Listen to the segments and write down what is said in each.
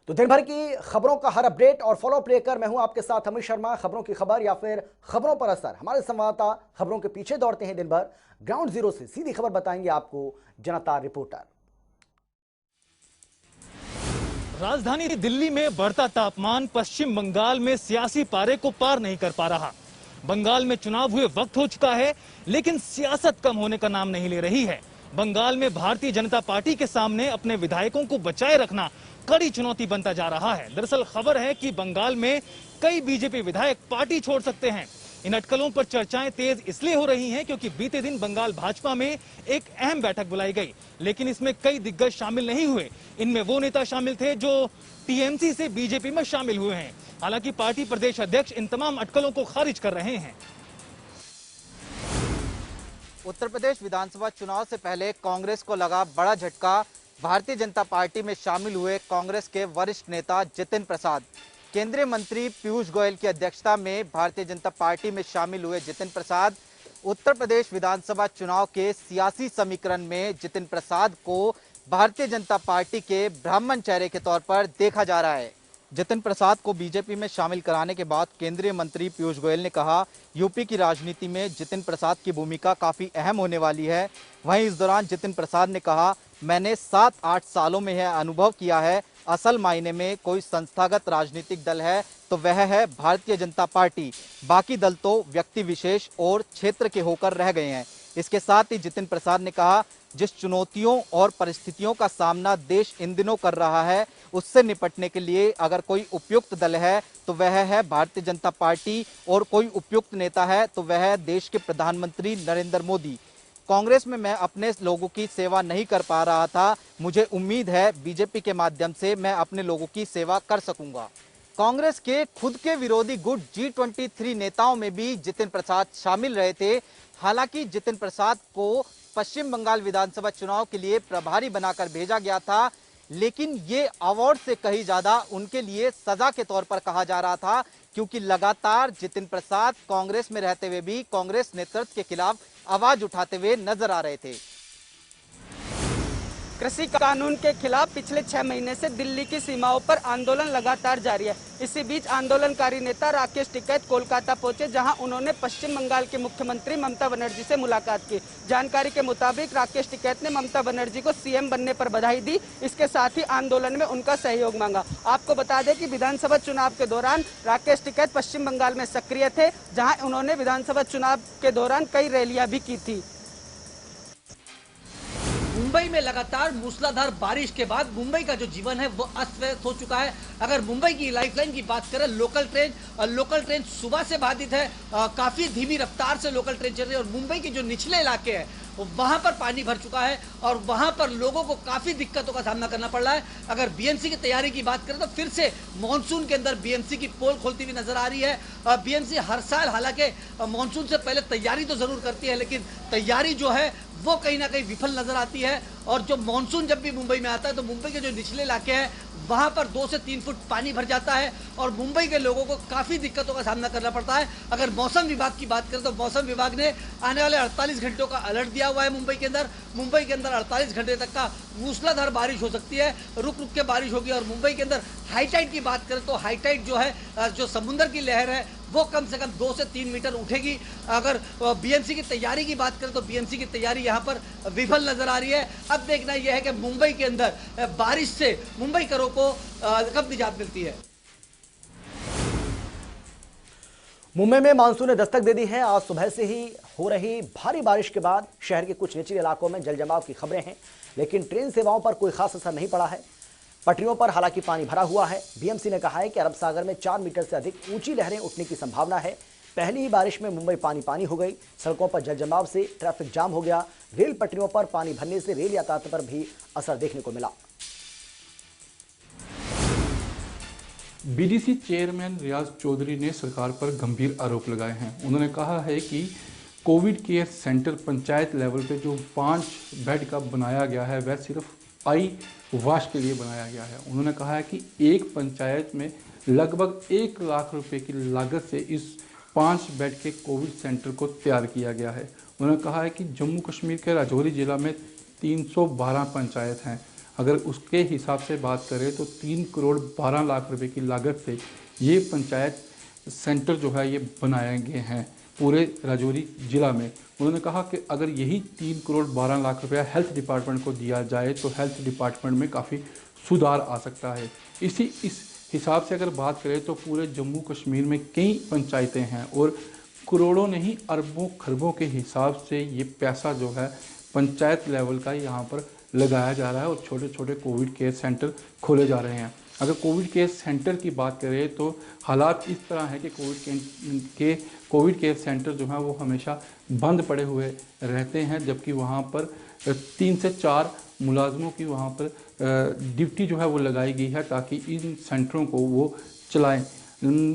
तो दिन भर की खबरों का हर अपडेट और फॉलो अप लेकर मैं हूं आपके साथ अमित शर्मा। खबरों की खबर या फिर खबरों पर असर, हमारे संवाददाता खबरों के पीछे दौड़ते हैं दिन भर। ग्राउंड जीरो से सीधी खबर बताएंगे आपको जनता रिपोर्टर। राजधानी दिल्ली में बढ़ता तापमान पश्चिम बंगाल में सियासी पारे को पार नहीं कर पा रहा। बंगाल में चुनाव हुए वक्त हो चुका है, लेकिन सियासत कम होने का नाम नहीं ले रही है। बंगाल में भारतीय जनता पार्टी के सामने अपने विधायकों को बचाए रखना कड़ी चुनौती बनता जा रहा है। दरअसल खबर है कि बंगाल में कई बीजेपी विधायक पार्टी छोड़ सकते हैं। इन अटकलों पर चर्चाएं तेज इसलिए हो रही हैं क्योंकि बीते दिन बंगाल भाजपा में एक अहम बैठक बुलाई गई, लेकिन इसमें कई दिग्गज शामिल नहीं हुए। इनमें वो नेता शामिल थे जो टीएमसी से बीजेपी में शामिल हुए हैं। हालांकि पार्टी प्रदेश अध्यक्ष इन तमाम अटकलों को खारिज कर रहे हैं। उत्तर प्रदेश विधानसभा चुनाव से पहले कांग्रेस को लगा बड़ा झटका। भारतीय जनता पार्टी में शामिल हुए कांग्रेस के वरिष्ठ नेता जितिन प्रसाद। केंद्रीय मंत्री पीयूष गोयल की अध्यक्षता में भारतीय जनता पार्टी में शामिल हुए जितिन प्रसाद उत्तर प्रदेश विधानसभा चुनाव के सियासी समीकरण में जितिन प्रसाद को भारतीय जनता पार्टी के ब्राह्मण चेहरे के तौर पर देखा जा रहा है। जितिन प्रसाद को बीजेपी में शामिल कराने के बाद केंद्रीय मंत्री पीयूष गोयल ने कहा, यूपी की राजनीति में जितिन प्रसाद की भूमिका काफी अहम होने वाली है। वहीं इस दौरान जितिन प्रसाद ने कहा, मैंने 7-8 सालों में यह अनुभव किया है, असल मायने में कोई संस्थागत राजनीतिक दल है तो वह है भारतीय जनता पार्टी। बाकी दल तो व्यक्ति विशेष और क्षेत्र के होकर रह गए हैं। इसके साथ ही जितिन प्रसाद ने कहा, जिस चुनौतियों और परिस्थितियों का सामना देश इन दिनों कर रहा है, उससे निपटने के लिए अगर कोई उपयुक्त दल है तो वह है भारतीय जनता पार्टी, और कोई उपयुक्त नेता है तो वह है देश के प्रधानमंत्री नरेंद्र मोदी। कांग्रेस में मैं अपने लोगों की सेवा नहीं कर पा रहा था, मुझे उम्मीद है बीजेपी के माध्यम से मैं अपने लोगों की सेवा कर सकूंगा। कांग्रेस के खुद के विरोधी गुट G23 नेताओं में भी जितिन प्रसाद शामिल रहे थे। हालांकि जितिन प्रसाद को पश्चिम बंगाल विधानसभा चुनाव के लिए प्रभारी बनाकर भेजा गया था, लेकिन ये अवार्ड से कहीं ज्यादा उनके लिए सजा के तौर पर कहा जा रहा था, क्योंकि लगातार जितिन प्रसाद कांग्रेस में रहते हुए भी कांग्रेस नेतृत्व के खिलाफ आवाज उठाते हुए नजर आ रहे थे। कृषि कानून के खिलाफ पिछले 6 महीने से दिल्ली की सीमाओं पर आंदोलन लगातार जारी है। इसी बीच आंदोलनकारी नेता राकेश टिकैत कोलकाता पहुंचे, जहां उन्होंने पश्चिम बंगाल के मुख्यमंत्री ममता बनर्जी से मुलाकात की। जानकारी के मुताबिक राकेश टिकैत ने ममता बनर्जी को सीएम बनने पर बधाई दी, इसके साथ ही आंदोलन में उनका सहयोग मांगा। आपको बता दें कि विधानसभा चुनाव के दौरान राकेश टिकैत पश्चिम बंगाल में सक्रिय थे, जहाँ उन्होंने विधानसभा चुनाव के दौरान कई रैलियां भी की थी। मुंबई में लगातार मूसलाधार बारिश के बाद मुंबई का जो जीवन है वो अस्त व्यस्त हो चुका है। अगर मुंबई की लाइफलाइन की बात करें, लोकल ट्रेन सुबह से बाधित है। काफी धीमी रफ्तार से लोकल ट्रेन चल रही है और मुंबई के जो निचले इलाके हैं वहां पर पानी भर चुका है और वहां पर लोगों को काफी दिक्कतों का सामना करना पड़ रहा है। अगर बीएमसी की तैयारी की बात करें तो फिर से मानसून के अंदर बीएमसी की पोल खोलती हुई नजर आ रही है। बीएमसी हर साल हालांकि मानसून से पहले तैयारी तो जरूर करती है, लेकिन तैयारी जो है वो कहीं ना कहीं विफल नजर आती है। और जो मानसून जब भी मुंबई में आता है तो मुंबई के जो निचले इलाके हैं वहां पर 2 से 3 फुट पानी भर जाता है और मुंबई के लोगों को काफी दिक्कतों का सामना करना पड़ता है। अगर मौसम विभाग की बात करें तो मौसम विभाग ने आने वाले 48 घंटों का अलर्ट दिया हुआ है। मुंबई के अंदर 48 घंटे तक का मूसलाधार बारिश हो सकती है, रुक रुक के बारिश होगी। और मुंबई के अंदर हाई टाइड की बात करें तो हाई टाइड जो है, जो समुद्र की लहर है वो कम से कम 2 से 3 मीटर उठेगी। अगर बीएमसी की तैयारी की बात करें तो बीएमसी की तैयारी यहां पर विफल नजर आ रही है। अब देखना यह है कि मुंबई के अंदर बारिश से मुंबईकरों को कब निजात मिलती है। मुंबई में मानसून ने दस्तक दे दी है। आज सुबह से ही हो रही भारी बारिश के बाद शहर के कुछ निचले इलाकों में जलजमाव की खबरें हैं, लेकिन ट्रेन सेवाओं पर कोई खास असर नहीं पड़ा है। पटरियों पर हालांकि पानी भरा हुआ है। बीएमसी ने कहा है कि अरब सागर में 4 मीटर से अधिक ऊंची लहरें उठने की संभावना है। पहली ही बारिश में मुंबई पानी पानी हो गई। सड़कों पर जलजमाव से ट्रैफिक जाम हो गया। रेल पटरियों पर पानी भरने से रेल यातायात पर भी असर देखने को मिला। बीडीसी चेयरमैन रियाज चौधरी ने सरकार पर गंभीर आरोप लगाए हैं। उन्होंने कहा है कि Covid care centre panchayat level पे जो 5 बेड का बनाया गया है वह सिर्फ आई वाश के लिए बनाया गया है। उन्होंने कहा है कि एक पंचायत में लगभग 1 लाख रुपए की लागत से इस 5 बेड के कोविड सेंटर को तैयार किया गया है। उन्होंने कहा है कि जम्मू कश्मीर के राजौरी जिला में 312 पंचायत हैं। अगर उसके हिसाब से बात करें तो 3 करोड़ 12 लाख रुपए की लागत से ये पंचायत सेंटर जो है ये बनाए गए हैं पूरे राजौरी ज़िला में। उन्होंने कहा कि अगर यही 3 करोड़ 12 लाख रुपया हेल्थ डिपार्टमेंट को दिया जाए तो हेल्थ डिपार्टमेंट में काफ़ी सुधार आ सकता है। इस हिसाब से अगर बात करें तो पूरे जम्मू कश्मीर में कई पंचायतें हैं और करोड़ों नहीं अरबों खरबों के हिसाब से ये पैसा जो है पंचायत लेवल का यहाँ पर लगाया जा रहा है और छोटे छोटे कोविड केयर सेंटर खोले जा रहे हैं। अगर कोविड केयर सेंटर की बात करें तो हालात इस तरह है कि कोविड केयर सेंटर जो है वो हमेशा बंद पड़े हुए रहते हैं, जबकि वहाँ पर 3 से 4 मुलाजमों की वहाँ पर ड्यूटी जो है वो लगाई गई है ताकि इन सेंटरों को वो चलाएं,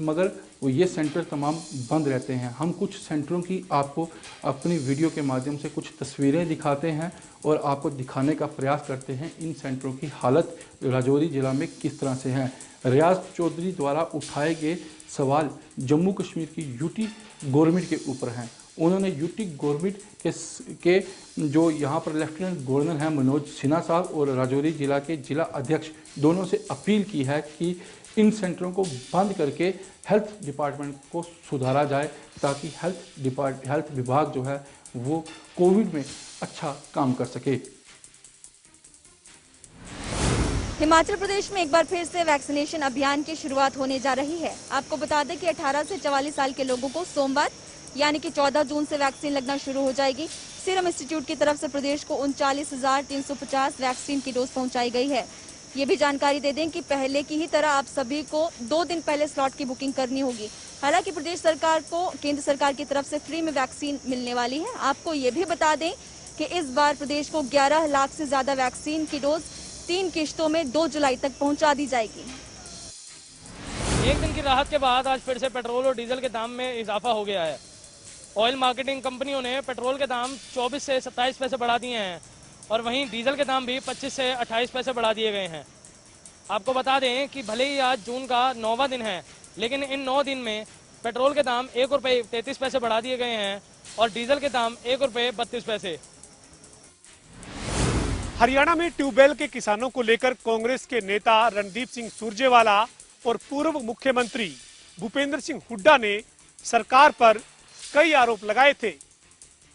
मगर वो ये सेंटर तमाम बंद रहते हैं। हम कुछ सेंटरों की आपको अपनी वीडियो के माध्यम से कुछ तस्वीरें दिखाते हैं और आपको दिखाने का प्रयास करते हैं इन सेंटरों की हालत राजौरी ज़िला में किस तरह से है। रियाज चौधरी द्वारा उठाए गए सवाल जम्मू कश्मीर की यूटी गवर्नमेंट के ऊपर हैं। उन्होंने यूटी गवर्नमेंट के जो यहाँ पर लेफ्टिनेंट गवर्नर हैं मनोज सिन्हा साहब और राजौरी ज़िला के ज़िला अध्यक्ष दोनों से अपील की है कि इन सेंटरों को बंद करके हेल्थ डिपार्टमेंट को सुधारा जाए ताकि हेल्थ विभाग जो है वो कोविड में अच्छा काम कर सके। हिमाचल प्रदेश में एक बार फिर से वैक्सीनेशन अभियान की शुरुआत होने जा रही है। आपको बता दें कि 18 से 44 साल के लोगों को सोमवार यानी कि 14 जून से वैक्सीन लगना शुरू हो जाएगी। सीरम इंस्टीट्यूट की तरफ से प्रदेश को 39,350 वैक्सीन की डोज पहुंचाई गई है। ये भी जानकारी दे दें कि पहले की ही तरह आप सभी को 2 दिन पहले स्लॉट की बुकिंग करनी होगी। हालांकि प्रदेश सरकार को केंद्र सरकार की तरफ से फ्री में वैक्सीन मिलने वाली है। आपको ये भी बता दें कि इस बार प्रदेश को 11 लाख से ज्यादा वैक्सीन की डोज 3 किश्तों में 2 जुलाई तक पहुंचा दी जाएगी। एक दिन की राहत के बाद आज फिर से पेट्रोल और डीजल के दाम में इजाफा हो गया है। ऑयल मार्केटिंग कंपनियों ने पेट्रोल के दाम 24 से 27 पैसे बढ़ा दिए हैं और वहीं डीजल के दाम भी 25 से 28 पैसे बढ़ा दिए गए हैं। आपको बता दें कि भले ही आज जून का 9वां दिन है, लेकिन इन 9 दिन में पेट्रोल के दाम 1 रुपये 33 पैसे बढ़ा दिए गए हैं और डीजल के दाम 1 रुपये 32 पैसे। हरियाणा में ट्यूबवेल के किसानों को लेकर कांग्रेस के नेता रणदीप सिंह सुरजेवाला और पूर्व मुख्यमंत्री भूपेंद्र सिंह हुड्डा ने सरकार पर कई आरोप लगाए थे।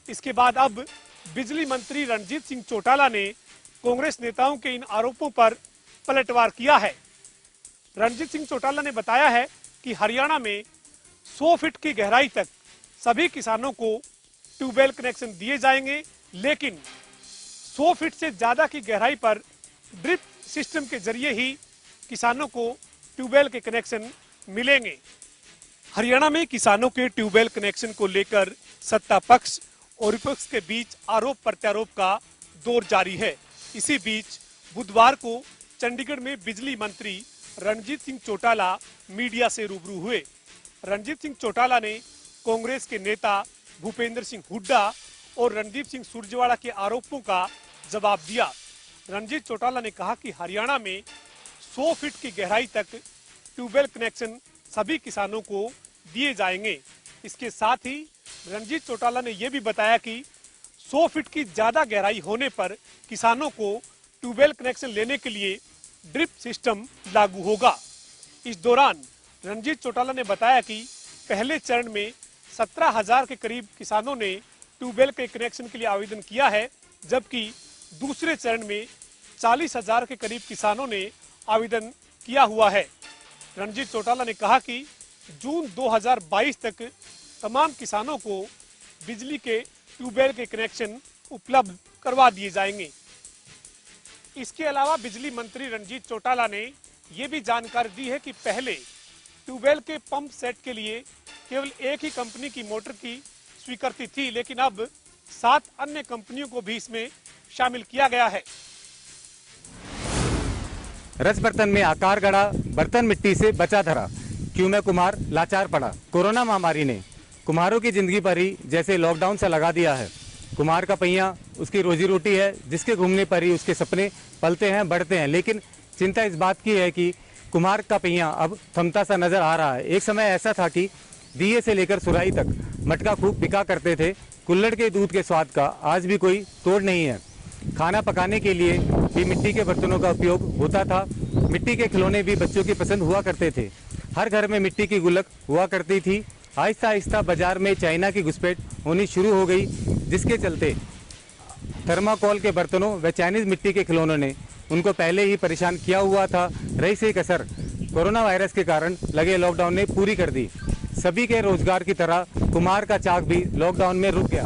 इसके बाद अब बिजली मंत्री रणजीत सिंह चौटाला ने कांग्रेस नेताओं के इन आरोपों पर पलटवार किया है। रणजीत सिंह चौटाला ने बताया है कि हरियाणा में 100 फीट की गहराई तक सभी किसानों को ट्यूबवेल कनेक्शन दिए जाएंगे, लेकिन 100 फीट से ज्यादा की गहराई पर ड्रिप सिस्टम के जरिए ही किसानों को ट्यूबवेल के कनेक्शन मिलेंगे। हरियाणा में किसानों के ट्यूबवेल कनेक्शन को लेकर सत्ता पक्ष और विपक्ष के बीच आरोप प्रत्यारोप का दौर जारी है। इसी बीच बुधवार को चंडीगढ़ में बिजली मंत्री रणजीत सिंह चौटाला मीडिया से रूबरू हुए। रणजीत सिंह चौटाला ने कांग्रेस के नेता भूपेंद्र सिंह हुड्डा और रणदीप सिंह सुरजेवाला के आरोपों का जवाब दिया। रणजीत चौटाला ने कहा कि हरियाणा में 100 फीट की गहराई तक ट्यूबवेल कनेक्शन सभी किसानों को दिए जाएंगे। इसके साथ ही रणजीत चौटाला ने यह भी बताया कि 100 फीट की ज्यादा गहराई होने पर किसानों को ट्यूबवेल कनेक्शन लेने के लिए ड्रिप सिस्टम लागू होगा। इस दौरान रणजीत चौटाला ने बताया कि पहले चरण में 17,000 के करीब किसानों ने ट्यूबवेल के कनेक्शन के लिए आवेदन किया है, जबकि दूसरे चरण में 40,000 के करीब किसानों ने आवेदन किया हुआ है। रणजीत चौटाला ने कहा कि जून 2022 तक तमाम किसानों को बिजली के ट्यूबवेल के कनेक्शन उपलब्ध करवा दिए जाएंगे। इसके अलावा बिजली मंत्री रणजीत चौटाला ने यह भी जानकारी दी है कि पहले ट्यूबवेल के पंप सेट के लिए केवल एक ही कंपनी की मोटर की स्वीकृति थी, लेकिन अब 7 अन्य कंपनियों को भी इसमें शामिल किया गया है। रस बर्तन में आकार गड़ा, बर्तन मिट्टी से बचा धरा, क्यों मैं कुम्हार लाचार पड़ा। कोरोना महामारी ने कुम्हारों की जिंदगी पर ही जैसे लॉकडाउन सा लगा दिया है। कुम्हार का पहिया उसकी रोजी रोटी है, जिसके घूमने पर ही उसके सपने पलते हैं, बढ़ते हैं। लेकिन चिंता इस बात की है कि कुम्हार का पहिया अब थमता सा नजर आ रहा है। एक समय ऐसा था कि दिए से लेकर सुराही तक मटका खूब बिका करते थे। कुल्हड़ के दूध के स्वाद का आज भी कोई तोड़ नहीं है। खाना पकाने के लिए भी मिट्टी के बर्तनों का उपयोग होता था। मिट्टी के खिलौने भी बच्चों की पसंद हुआ करते थे। हर घर में मिट्टी की गुल्लक हुआ करती थी। आहिस्ता आहिस्ता बाजार में चाइना की घुसपैठ होनी शुरू हो गई, जिसके चलते थर्माकोल के बर्तनों व चाइनीज मिट्टी के खिलौनों ने उनको पहले ही परेशान किया हुआ था। रही से कसर कोरोना वायरस के कारण लगे लॉकडाउन ने पूरी कर दी। सभी के रोजगार की तरह कुम्हार का चाक भी लॉकडाउन में रुक गया।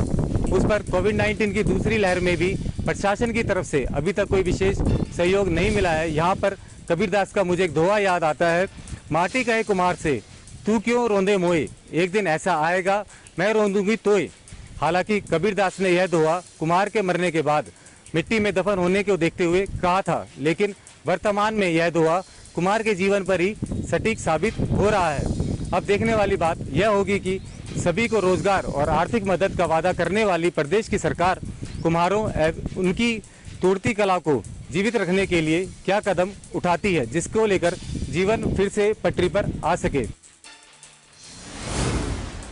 उस पर कोविड-19 की दूसरी लहर में भी प्रशासन की तरफ से अभी तक कोई विशेष सहयोग नहीं मिला है। यहाँ पर कबीरदास का मुझे एक दोहा याद आता है, माटी कहे कुम्हार से तू क्यों रोंदे मोए, एक दिन ऐसा आएगा मैं रोंदूंगी तोए। हालांकि कबीरदास ने यह दोहा कुम्हार के मरने के बाद मिट्टी में दफन होने को देखते हुए कहा था, लेकिन वर्तमान में यह दोहा कुम्हार के जीवन पर ही सटीक साबित हो रहा है। अब देखने वाली बात यह होगी कि सभी को रोजगार और आर्थिक मदद का वादा करने वाली प्रदेश की सरकार कुम्हारों उनकी तोड़ती कला को जीवित रखने के लिए क्या कदम उठाती है, जिसको लेकर जीवन फिर से पटरी पर आ सके।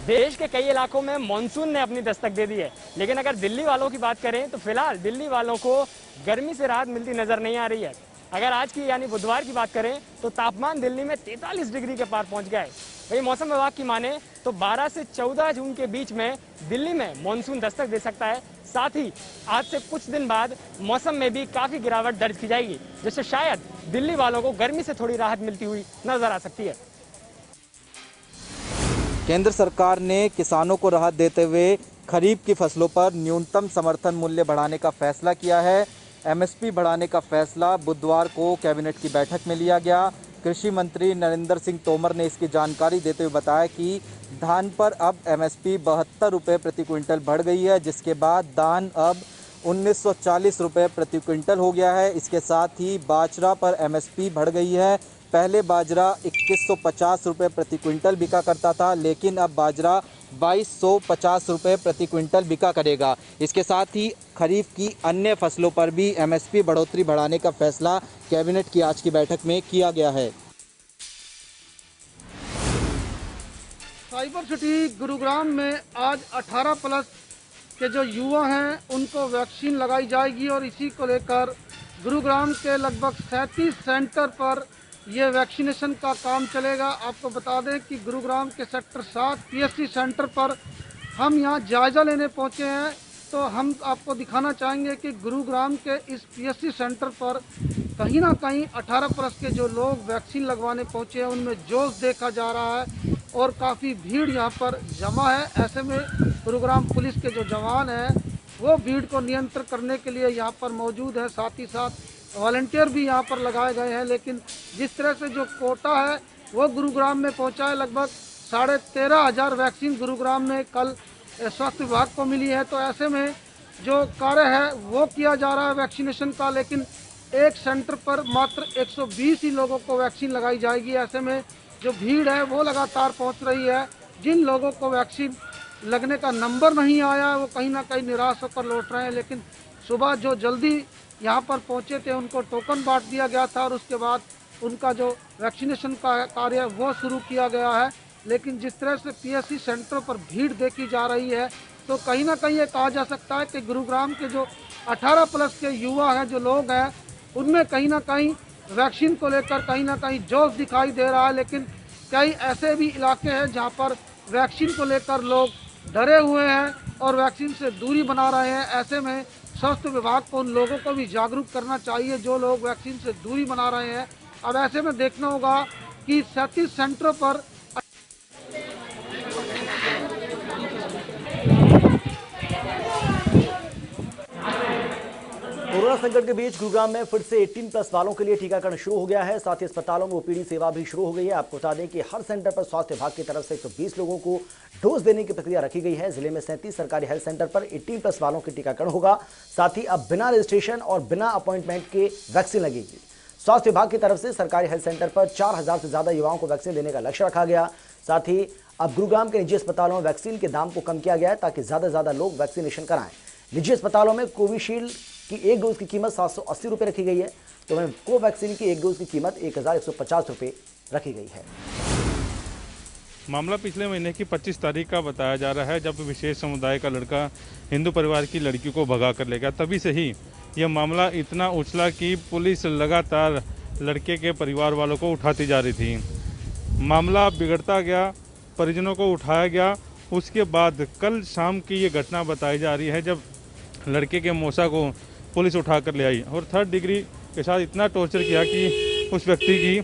देश के कई इलाकों में मानसून ने अपनी दस्तक दे दी है, लेकिन अगर दिल्ली वालों की बात करें तो फिलहाल दिल्ली वालों को गर्मी से राहत मिलती नजर नहीं आ रही है। अगर आज की यानी बुधवार की बात करें तो तापमान दिल्ली में 43 डिग्री के पार पहुंच गया है। वही मौसम विभाग की माने तो 12 से 14 जून के बीच में दिल्ली में मानसून दस्तक दे सकता है। साथ ही आज से कुछ दिन बाद मौसम में भी काफी गिरावट दर्ज की जाएगी, जिससे शायद दिल्ली वालों को गर्मी से थोड़ी राहत मिलती हुई नजर आ सकती है। केंद्र सरकार ने किसानों को राहत देते हुए खरीफ की फसलों पर न्यूनतम समर्थन मूल्य बढ़ाने का फैसला किया है। एमएसपी बढ़ाने का फैसला बुधवार को कैबिनेट की बैठक में लिया गया। कृषि मंत्री नरेंद्र सिंह तोमर ने इसकी जानकारी देते हुए बताया कि धान पर अब एमएसपी 72 रुपये प्रति क्विंटल बढ़ गई है, जिसके बाद धान अब 1940 रुपये प्रति क्विंटल हो गया है। इसके साथ ही बाजरा पर एमएसपी बढ़ गई है। पहले बाजरा 2150 रुपये प्रति क्विंटल बिका करता था, लेकिन अब बाजरा 2250 रुपये प्रति क्विंटल बिका करेगा। इसके साथ ही खरीफ की अन्य फसलों पर भी एमएसपी बढ़ोतरी बढ़ाने का फैसला कैबिनेट की आज की बैठक में किया गया है। साइबर सिटी गुरुग्राम में आज 18 प्लस के जो युवा हैं उनको वैक्सीन लगाई जाएगी और इसी को लेकर गुरुग्राम के लगभग 37 सेंटर पर ये वैक्सीनेशन का काम चलेगा। आपको बता दें कि गुरुग्राम के सेक्टर 7 पीएससी सेंटर पर हम यहाँ जायज़ा लेने पहुँचे हैं, तो हम आपको दिखाना चाहेंगे कि गुरुग्राम के इस पीएससी सेंटर पर कहीं ना कहीं 18 प्लस के जो लोग वैक्सीन लगवाने पहुँचे हैं उनमें जोश देखा जा रहा है और काफ़ी भीड़ यहाँ पर जमा है। ऐसे में गुरुग्राम पुलिस के जो जवान हैं वो भीड़ को नियंत्रण करने के लिए यहाँ पर मौजूद है। साथ ही साथ वॉलंटियर भी यहाँ पर लगाए गए हैं, लेकिन जिस तरह से जो कोटा है वो गुरुग्राम में पहुँचा है, लगभग 13,500 वैक्सीन गुरुग्राम में कल स्वास्थ्य विभाग को मिली है। तो ऐसे में जो कार्य है वो किया जा रहा है वैक्सीनेशन का, लेकिन एक सेंटर पर मात्र 120 ही लोगों को वैक्सीन लगाई जाएगी। ऐसे में जो भीड़ है वो लगातार पहुँच रही है। जिन लोगों को वैक्सीन लगने का नंबर नहीं आया वो कहीं ना कहीं निराश होकर लौट रहे हैं, लेकिन सुबह जो जल्दी यहाँ पर पहुँचे थे उनको टोकन बांट दिया गया था और उसके बाद उनका जो वैक्सीनेशन का कार्य वो शुरू किया गया है। लेकिन जिस तरह से पीएससी सेंटरों पर भीड़ देखी जा रही है तो कहीं ना कहीं ये कहा जा सकता है कि गुरुग्राम के जो 18 प्लस के युवा हैं, जो लोग हैं, उनमें कहीं ना कहीं वैक्सीन को लेकर कहीं ना कहीं जोश दिखाई दे रहा है। लेकिन कई ऐसे भी इलाके हैं जहाँ पर वैक्सीन को लेकर लोग डरे हुए हैं और वैक्सीन से दूरी बना रहे हैं। ऐसे में स्वास्थ्य विभाग को उन लोगों को भी जागरूक करना चाहिए जो लोग वैक्सीन से दूरी बना रहे हैं। अब ऐसे में देखना होगा कि 37 सेंटरों पर कोरोना संकट के बीच गुरुग्राम में फिर से 18 प्लस वालों के लिए टीकाकरण शुरू हो गया है। साथ ही अस्पतालों में ओपीडी सेवा भी शुरू हो गई है। आपको बता दें कि हर सेंटर पर स्वास्थ्य विभाग की तरफ से 120 लोगों को डोज देने की प्रक्रिया रखी गई है। जिले में 37 सरकारी हेल्थ सेंटर पर 18 प्लस वालों के टीकाकरण होगा। साथ ही अब बिना रजिस्ट्रेशन और बिना अपॉइंटमेंट के वैक्सीन लगेगी। स्वास्थ्य विभाग की तरफ से सरकारी हेल्थ सेंटर पर 4000 से ज्यादा युवाओं को वैक्सीन देने का लक्ष्य रखा गया। साथ ही अब गुरुग्राम के निजी अस्पतालों में वैक्सीन के दाम को कम किया गया है ताकि ज्यादा से ज्यादा लोग वैक्सीनेशन कराएं। निजी अस्पतालों में कोविशील्ड की एक डोज की कीमत 780 रुपये रखी गई है, तो वहीं कोवैक्सीन की एक डोज की कीमत 1150 रुपये रखी गई है। मामला पिछले महीने की 25 तारीख का बताया जा रहा है, जब विशेष समुदाय का लड़का हिंदू परिवार की लड़की को भगा कर ले गया। तभी से ही यह मामला इतना उछला कि पुलिस लगातार लड़के के परिवार वालों को उठाती जा रही थी। मामला बिगड़ता गया, परिजनों को उठाया गया। उसके बाद कल शाम की ये घटना बताई जा रही है जब लड़के के मौसा को पुलिस उठा कर ले आई और 3rd डिग्री के साथ इतना टॉर्चर किया कि उस व्यक्ति की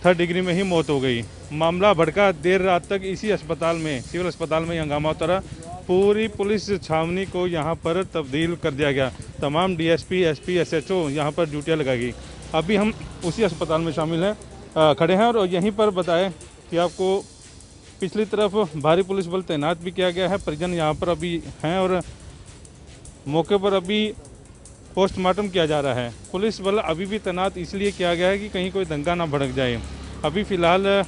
3rd डिग्री में ही मौत हो गई। मामला भड़का, देर रात तक इसी अस्पताल में, सिविल अस्पताल में हंगामा होता रहा। पूरी पुलिस छावनी को यहाँ पर तब्दील कर दिया गया। तमाम डीएसपी, एसपी, एसएचओ यहाँ पर ड्यूटियाँ लगाई गई। अभी हम उसी अस्पताल में शामिल हैं, खड़े हैं और यहीं पर बताएं कि आपको पिछली तरफ भारी पुलिस बल तैनात भी किया गया है। परिजन यहाँ पर अभी हैं और मौके पर अभी पोस्टमार्टम किया जा रहा है। पुलिस बल अभी भी तैनात इसलिए किया गया है कि कहीं कोई दंगा ना भड़क जाए। अभी फ़िलहाल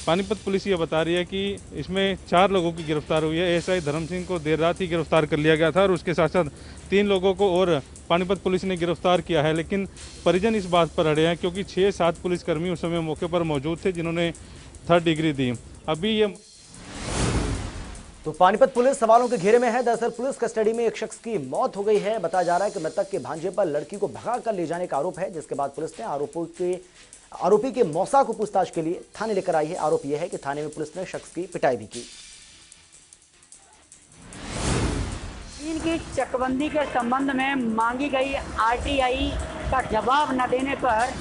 पानीपत पुलिस ये बता रही है कि इसमें 4 लोगों की गिरफ्तार हुई है। एएसआई धर्म सिंह को देर रात ही गिरफ्तार कर लिया गया था और उसके साथ साथ 3 लोगों को और पानीपत पुलिस ने गिरफ्तार किया है। लेकिन परिजन इस बात पर अड़े हैं क्योंकि 6-7 पुलिसकर्मी उस समय मौके पर मौजूद थे जिन्होंने 3rd डिग्री दी। अभी ये तो पानीपत पुलिस सवालों के घेरे में है। दरअसल पुलिस कस्टडी में एक शख्स की मौत हो गई है। बताया जा रहा है कि मृतक के भांजे पर लड़की को भगा कर ले जाने का आरोप है, जिसके बाद पुलिस ने आरोपी के मौसा को पूछताछ के लिए थाने लेकर आई है। आरोप यह है कि थाने में पुलिस ने शख्स की पिटाई भी की। इनकी चकबंदी के संबंध में मांगी गई आरटीआई का जवाब न देने पर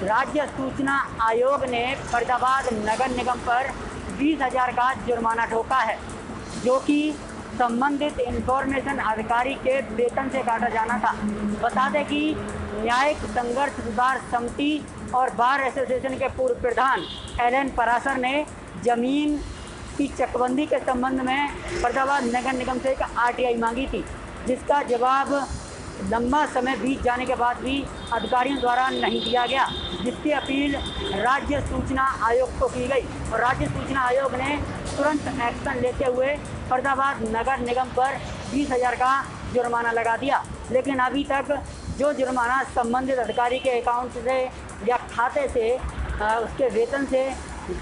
राज्य सूचना आयोग ने फरीदाबाद नगर निगम पर 20,000 का जुर्माना ठोका है, जो कि संबंधित इंफॉर्मेशन अधिकारी के वेतन से काटा जाना था। बता दें कि न्यायिक संघर्ष सुधार समिति और बार एसोसिएशन के पूर्व प्रधान एलएन पराशर ने जमीन की चकबंदी के संबंध में फरीदाबाद नगर निगम से एक आरटीआई मांगी थी, जिसका जवाब लंबा समय बीत जाने के बाद भी अधिकारियों द्वारा नहीं दिया गया, जिसकी अपील राज्य सूचना आयोग को की गई और राज्य सूचना आयोग ने तुरंत एक्शन लेते हुए फरीदाबाद नगर निगम पर 20,000 का जुर्माना लगा दिया। लेकिन अभी तक जो जुर्माना संबंधित अधिकारी के अकाउंट से या खाते से उसके वेतन से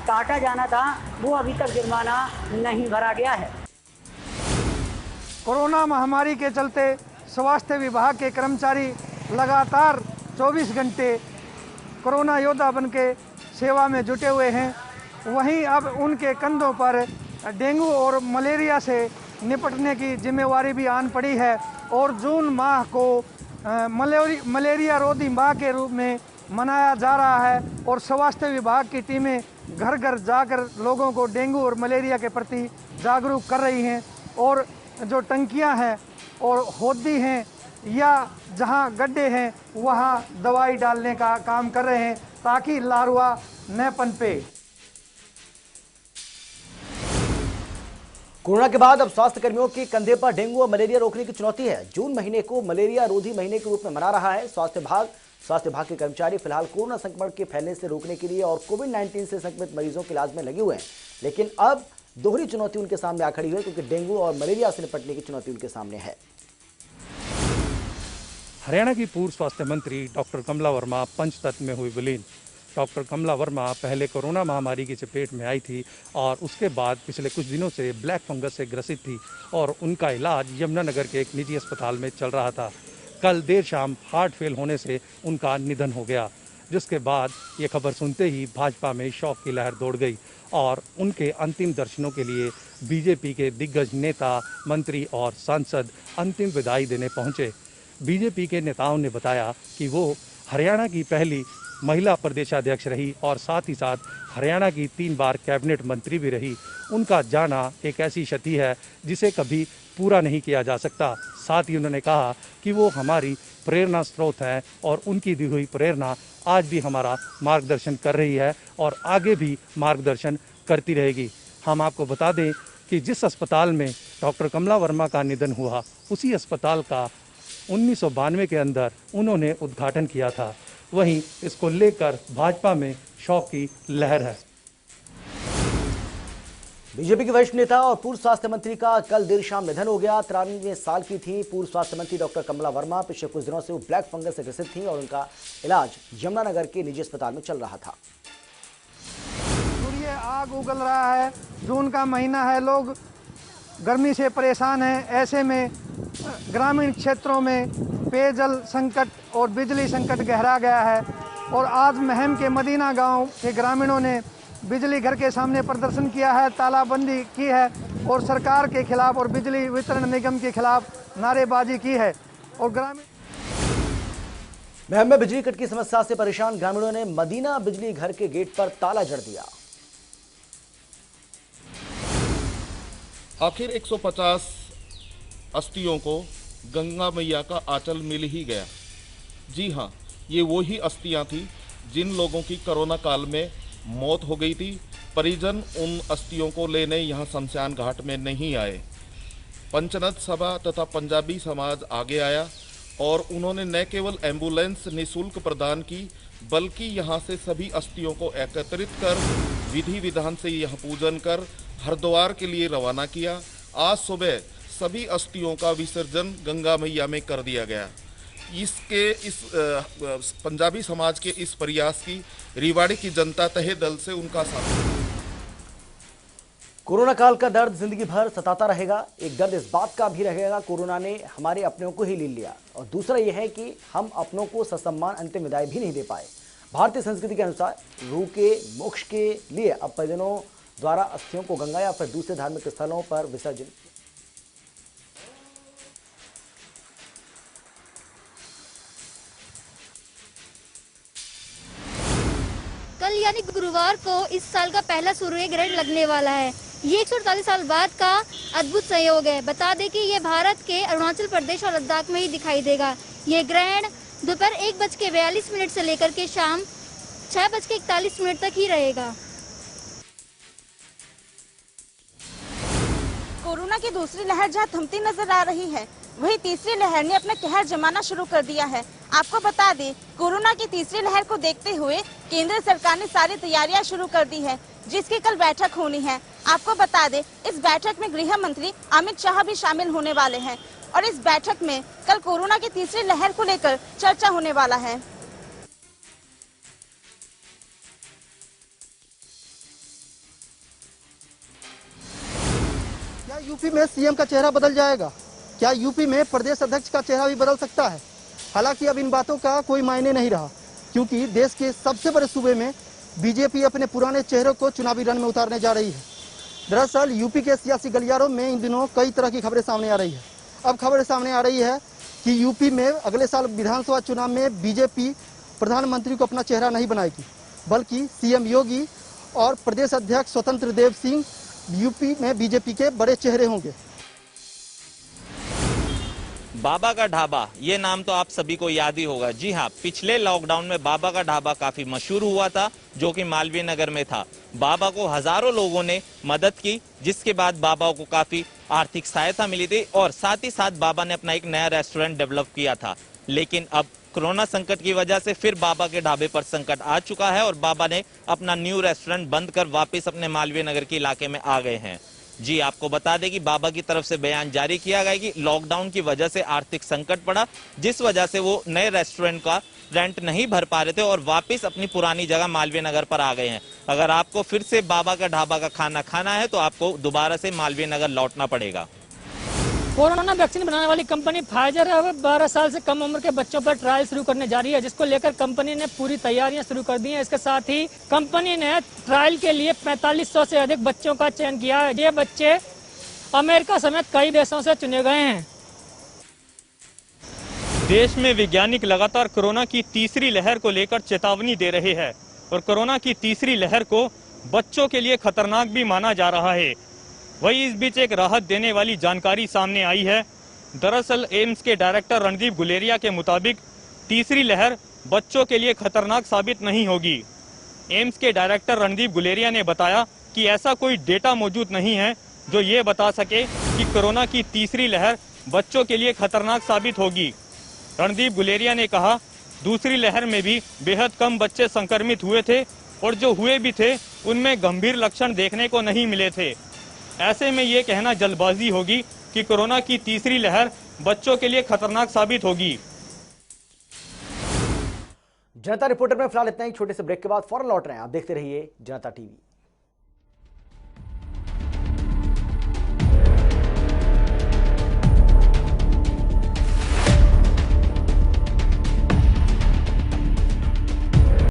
काटा जाना था, वो अभी तक जुर्माना नहीं भरा गया है। कोरोना महामारी के चलते स्वास्थ्य विभाग के कर्मचारी लगातार 24 घंटे कोरोना योद्धा बन के सेवा में जुटे हुए हैं। वहीं अब उनके कंधों पर डेंगू और मलेरिया से निपटने की जिम्मेवारी भी आन पड़ी है और जून माह को मलेरिया रोधी माह के रूप में मनाया जा रहा है और स्वास्थ्य विभाग की टीमें घर घर जाकर लोगों को डेंगू और मलेरिया के प्रति जागरूक कर रही हैं और जो टंकियां हैं और होदी हैं या जहां गड्ढे हैं वहां दवाई डालने का काम कर रहे हैं ताकि लार्वा न पनपे। कोरोना के बाद अब स्वास्थ्य कर्मियों के कंधे पर डेंगू और मलेरिया रोकने की चुनौती है। जून महीने को मलेरिया रोधी महीने के रूप में मना रहा है। स्वास्थ्य विभाग के कर्मचारी फिलहाल कोरोना संक्रमण के फैलने से रोकने के लिए और कोविड-19 से संक्रमित मरीजों के इलाज में लगे हुए हैं। लेकिन अब दोहरी चुनौती उनके सामने आ खड़ी हुई है, क्योंकि डेंगू और मलेरिया से निपटने की चुनौती उनके सामने है। हरियाणा की पूर्व स्वास्थ्य मंत्री डॉक्टर कमला वर्मा पंचतत्व में हुई विलीन। डॉक्टर कमला वर्मा पहले कोरोना महामारी की चपेट में आई थी और उसके बाद पिछले कुछ दिनों से ब्लैक फंगस से ग्रसित थी और उनका इलाज यमुनानगर के एक निजी अस्पताल में चल रहा था। कल देर शाम हार्ट फेल होने से उनका निधन हो गया, जिसके बाद ये खबर सुनते ही भाजपा में शोक की लहर दौड़ गई और उनके अंतिम दर्शनों के लिए बीजेपी के दिग्गज नेता, मंत्री और सांसद अंतिम विदाई देने पहुंचे। बीजेपी के नेताओं ने बताया कि वो हरियाणा की पहली महिला प्रदेशाध्यक्ष रही और साथ ही साथ हरियाणा की 3 बार कैबिनेट मंत्री भी रही। उनका जाना एक ऐसी क्षति है जिसे कभी पूरा नहीं किया जा सकता। साथ ही उन्होंने कहा कि वो हमारी प्रेरणा स्रोत हैं और उनकी दी हुई प्रेरणा आज भी हमारा मार्गदर्शन कर रही है और आगे भी मार्गदर्शन करती रहेगी। हम आपको बता दें कि जिस अस्पताल में डॉक्टर कमला वर्मा का निधन हुआ, उसी अस्पताल का 1992 के अंदर उन्होंने उद्घाटन किया था। वहीं इसको लेकर भाजपा में शोक की लहर है। बीजेपी के वरिष्ठ नेता और पूर्व स्वास्थ्य मंत्री का कल देर शाम निधन हो गया। 93 साल की थी पूर्व स्वास्थ्य मंत्री डॉक्टर कमला वर्मा। पिछले कुछ दिनों से वो ब्लैक फंगस से ग्रसित थी और उनका इलाज यमुनानगर के निजी अस्पताल में चल रहा था। सूर्य आग उगल रहा है, जून का महीना है, लोग गर्मी से परेशान हैं। ऐसे में ग्रामीण क्षेत्रों में पेयजल संकट और बिजली संकट गहरा गया है और आज महम के मदीना गांव के ग्रामीणों ने बिजली घर के सामने प्रदर्शन किया है, तालाबंदी की है और सरकार के खिलाफ और बिजली वितरण निगम के खिलाफ नारेबाजी की है। और ग्रामीण महम में बिजली कट की समस्या से परेशान ग्रामीणों ने मदीना बिजली घर के गेट पर ताला जड़ दिया। आखिर 150 अस्थियों को गंगा मैया का आंचल मिल ही गया। जी हाँ, ये वो ही अस्थियां थी जिन लोगों की कोरोना काल में मौत हो गई थी। परिजन उन अस्थियों को लेने यहाँ शमशान घाट में नहीं आए। पंचनद सभा तथा पंजाबी समाज आगे आया और उन्होंने न केवल एम्बुलेंस निःशुल्क प्रदान की, बल्कि यहाँ से सभी अस्थियों को एकत्रित कर विधि विधान से यह पूजन कर हरिद्वार के लिए रवाना किया। आज सुबह सभी अस्थियों का विसर्जन गंगा मैया में कर दिया गया। इस पंजाबी समाज के इस प्रयास की रेवाड़ी की जनता तहे दिल से उनका साथ। कोरोना काल का दर्द जिंदगी भर सताता रहेगा। एक दर्द इस बात का भी रहेगा कोरोना ने हमारे अपनों को ही ले लिया, और दूसरा यह है कि हम अपनों को ससम्मान अंतिम विदाई भी नहीं दे पाए। भारतीय संस्कृति के अनुसार रूह के मोक्ष के लिए अब परिजनों द्वारा अस्थियों को गंगा या फिर दूसरे धार्मिक स्थलों पर विसर्जन। कल यानी गुरुवार को इस साल का पहला सूर्य ग्रहण लगने वाला है। ये 148 साल बाद का अद्भुत संयोग है। बता दें कि ये भारत के अरुणाचल प्रदेश और लद्दाख में ही दिखाई देगा। ये ग्रहण दोपहर 1:42 से लेकर के शाम 6:41 तक ही रहेगा। कोरोना की दूसरी लहर जहां थमती नजर आ रही है, वहीं तीसरी लहर ने अपना कहर जमाना शुरू कर दिया है। आपको बता दें, कोरोना की तीसरी लहर को देखते हुए केंद्र सरकार ने सारी तैयारियां शुरू कर दी है, जिसकी कल बैठक होनी है। आपको बता दें, इस बैठक में गृह मंत्री अमित शाह भी शामिल होने वाले हैं और इस बैठक में कल कोरोना की तीसरी लहर को लेकर चर्चा होने वाला है। क्या यूपी में सीएम का चेहरा बदल जाएगा? क्या यूपी में प्रदेश अध्यक्ष का चेहरा भी बदल सकता है? हालांकि अब इन बातों का कोई मायने नहीं रहा, क्योंकि देश के सबसे बड़े सूबे में बीजेपी अपने पुराने चेहरों को चुनावी रण में उतारने जा रही है। दरअसल यूपी के सियासी गलियारों में इन दिनों कई तरह की खबरें सामने आ रही है। अब खबरें सामने आ रही है कि यूपी में अगले साल विधानसभा चुनाव में बीजेपी प्रधानमंत्री को अपना चेहरा नहीं बनाएगी, बल्कि सीएम योगी और प्रदेश अध्यक्ष स्वतंत्र देव सिंह यूपी में बीजेपी के बड़े चेहरे होंगे। बाबा का ढाबा, ये नाम तो आप सभी को याद ही होगा। जी हाँ, पिछले लॉकडाउन में बाबा का ढाबा काफी मशहूर हुआ था, जो कि मालवीय नगर में था। बाबा को हजारों लोगों ने मदद की, जिसके बाद बाबा को काफी आर्थिक सहायता मिली थी और साथ ही साथ बाबा ने अपना एक नया रेस्टोरेंट डेवलप किया था। लेकिन अब कोरोना संकट की वजह से फिर बाबा के ढाबे पर संकट आ चुका है और बाबा ने अपना न्यू रेस्टोरेंट बंद कर वापस अपने मालवीय नगर के इलाके में आ गए हैं। जी आपको बता दें कि बाबा की तरफ से बयान जारी किया गया कि लॉकडाउन की वजह से आर्थिक संकट पड़ा, जिस वजह से वो नए रेस्टोरेंट का रेंट नहीं भर पा रहे थे और वापस अपनी पुरानी जगह मालवीय नगर पर आ गए हैं। अगर आपको फिर से बाबा का ढाबा का खाना खाना है तो आपको दोबारा से मालवीय नगर लौटना पड़ेगा। कोरोना वैक्सीन बनाने वाली कंपनी फाइजर अब 12 साल से कम उम्र के बच्चों पर ट्रायल शुरू करने जा रही है, जिसको लेकर कंपनी ने पूरी तैयारियां शुरू कर दी हैं। इसके साथ ही कंपनी ने ट्रायल के लिए 4500 से अधिक बच्चों का चयन किया है। ये बच्चे अमेरिका समेत कई देशों से चुने गए हैं। देश में वैज्ञानिक लगातार कोरोना की तीसरी लहर को लेकर चेतावनी दे रहे हैं और कोरोना की तीसरी लहर को बच्चों के लिए खतरनाक भी माना जा रहा है। वही इस बीच एक राहत देने वाली जानकारी सामने आई है। दरअसल एम्स के डायरेक्टर रणदीप गुलेरिया के मुताबिक तीसरी लहर बच्चों के लिए खतरनाक साबित नहीं होगी। एम्स के डायरेक्टर रणदीप गुलेरिया ने बताया कि ऐसा कोई डेटा मौजूद नहीं है जो ये बता सके कि कोरोना की तीसरी लहर बच्चों के लिए खतरनाक साबित होगी। रणदीप गुलेरिया ने कहा, दूसरी लहर में भी बेहद कम बच्चे संक्रमित हुए थे और जो हुए भी थे उनमें गंभीर लक्षण देखने को नहीं मिले थे। ऐसे में ये कहना जल्दबाजी होगी कि कोरोना की तीसरी लहर बच्चों के लिए खतरनाक साबित होगी। जनता रिपोर्टर में फिलहाल इतना ही। छोटे से ब्रेक के बाद फौरन लौट रहे हैं। आप देखते रहिए जनता टीवी।